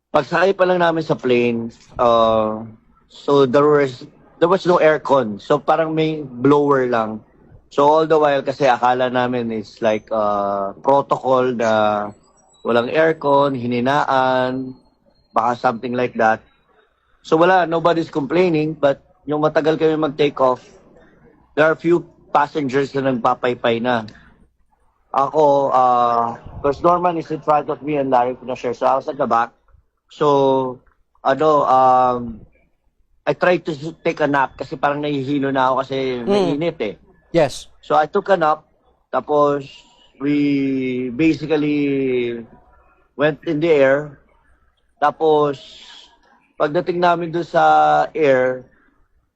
Pagsakay pa lang namin sa plane, so there was no aircon. So parang may blower lang. So all the while kasi akala namin it's like protocol na walang aircon, hininaan, baka something like that. So wala, nobody's complaining, but yung matagal kami mag-take off, there are few passengers na nagpapaypay na. Ako, because Norman is in front of me and Larry Pinasher, so I was at the back. So, I tried to take a nap kasi parang nahihilo na ako kasi mainit eh. Yes. So I took a nap, tapos we basically went in the air. Tapos, pagdating namin doon sa air,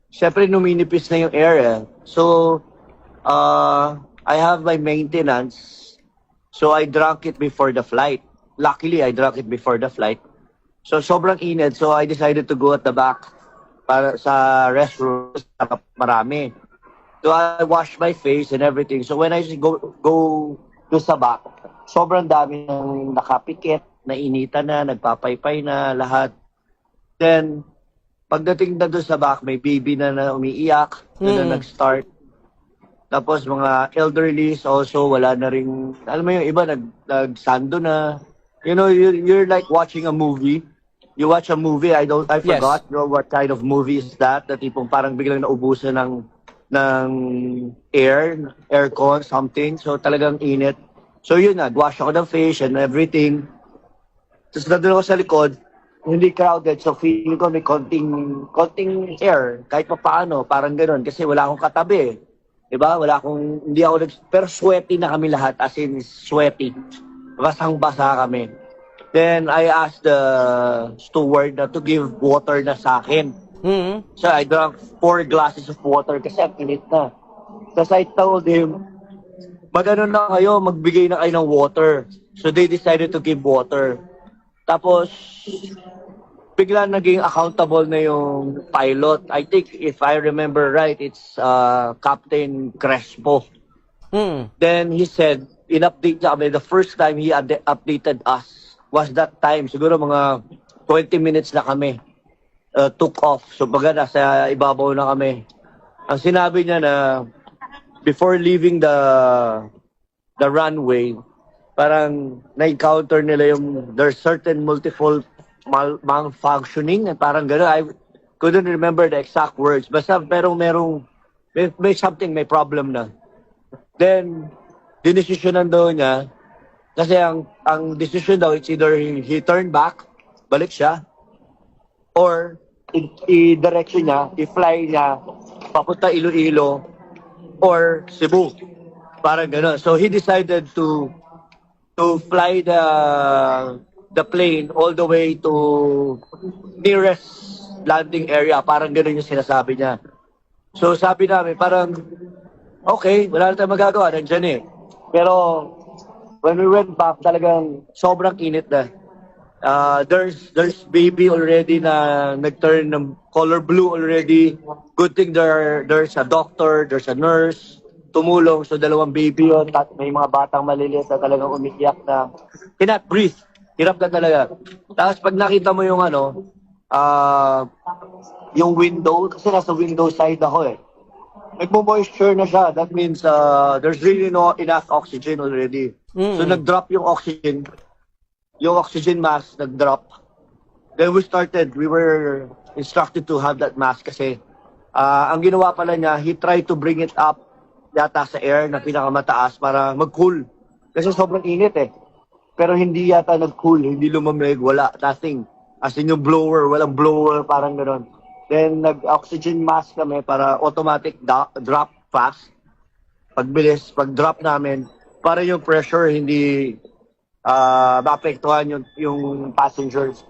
syempre numinipis na yung air eh. So, I have my maintenance. So I drank it before the flight. Luckily, I drank it before the flight. So sobrang init. So I decided to go at the back para sa restroom. Marami. So I washed my face and everything. So when I go to sa back, sobrang dami ng nakapikit, nainitan na, nagpapaypay na, lahat. Then, pagdating na doon sa back, may baby na umiiyak, na nag-start. Tapos mga elderlies also, wala na ring, alam mo yung iba, nagsando na. You know, you're like watching a movie. You watch a movie, I forgot, you know, what kind of movie is that? Na tipong parang biglang naubusan ng aircon, something. So talagang init. So yun, nag-wash ako ng face and everything. Tapos nandun ako sa likod, hindi crowded, so feeling ko may konting air, kahit pa paano, parang gano'n, kasi wala akong katabi. Diba? Hindi ako pero sweaty na kami lahat, as in sweaty. Basang-basa kami. Then I asked the steward na to give water na sa akin. So I drank 4 glasses of water kasi ang init na. Tapos I told him, mag-ano na kayo, magbigay na kayo ng water. So they decided to give water. Tapos, bigla naging accountable na yung pilot. I think, if I remember right, it's Captain Crespo. Then he said, in-update na kami, the first time he updated us was that time. Siguro mga 20 minutes na kami. Took off. So baga nasa ibabaw na kami. Ang sinabi niya na before leaving the runway, parang na-encounter nila yung there's certain multiple malfunctioning and parang gano'n. I couldn't remember the exact words. Basta pero may something, may problem na. Then, dinesisyonan daw niya kasi ang decision daw, it's either he turned back, balik siya, or i-direction niya, i-fly niya, papunta Iloilo or Cebu. Parang gano'n. So he decided to fly the plane all the way to nearest landing area. Parang gano'n yung sinasabi niya. So sabi namin, parang, okay, wala na tayong magagawa, nandiyan eh. Pero when we went back, talagang sobrang init na. There's baby already na nag-turn ng color blue already. Good thing there's a doctor, there's a nurse, tumulong. So 2 baby yun, may mga batang maliliit na talagang umiiyak na cannot breathe. Hirap na talaga. Tapos pag nakita mo yung yung window, kasi nasa window side ako eh. Nagmo-moisture na siya. That means there's really no enough oxygen already. So nag-drop yung oxygen. Yung oxygen mask nag-drop. Then we were instructed to have that mask kasi ang ginawa pala niya, he tried to bring it up yata sa air na pinakamataas para mag-cool. Kasi sobrang init eh. Pero hindi yata nag-cool, hindi lumamig, wala, nothing. As in yung blower, walang blower, parang gano'n. Then nag-oxygen mask kami para automatic drop fast. Pagbilis, pag-drop namin, para yung pressure hindi maapektuhan yung passengers.